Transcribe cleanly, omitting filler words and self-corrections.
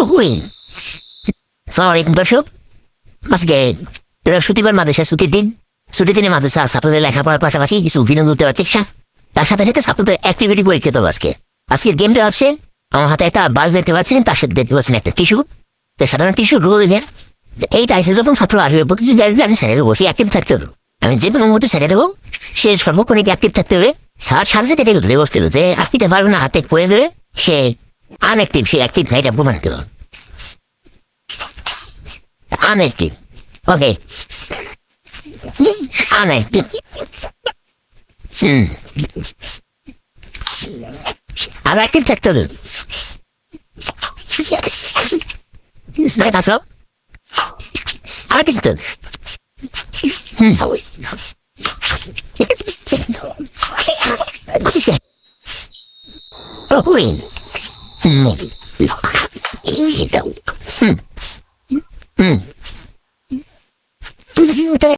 হুই সালামালাইকুম দর্শক, আজকে বৃহস্পতিবার মাদ্রাসা ছুটির দিন। ছুটির দিনে মাদ্রাসা ছাত্রদের লেখাপড়ার পাশাপাশি কিছু বিনোদন দেওয়ার চেষ্টা, তার সাথে সাথে ছাত্রদের অ্যাক্টিভিটি পরীক্ষা দেবো আজকে। আজকের গেমটা হচ্ছে, আমার হাতে একটা বাল্ব দেখতে পাচ্ছেন, তার সাথে দেখতে পাচ্ছেন একটা টিস্যু। তো সাধারণ টিস্যু রোল দিবেন, এই টাইসে যখন ছাত্র আসবে প্রতিটি গাড়ি আমি ছেড়ে দেবো, সে অ্যাক্টিভ থাকতে হবে। আমি যে কোনো মুহূর্তে ছেড়ে দেবো, সে সর্বক্ষণিক অ্যাক্টিভ থাকতে হবে। সাথে সাথে এটা ধরে বসতে হবে যে আঁকতে পারবে না, হাতে পড়ে দেবে, সে আনঅ্যাক্টিভ, সে অ্যাক্টিভ না, এটা প্রমাণ করতে হবে। Unactive. Okay. Unactive. Unactive থাকতে হবে। That's all. Unactive. Oh, wait. Hmm.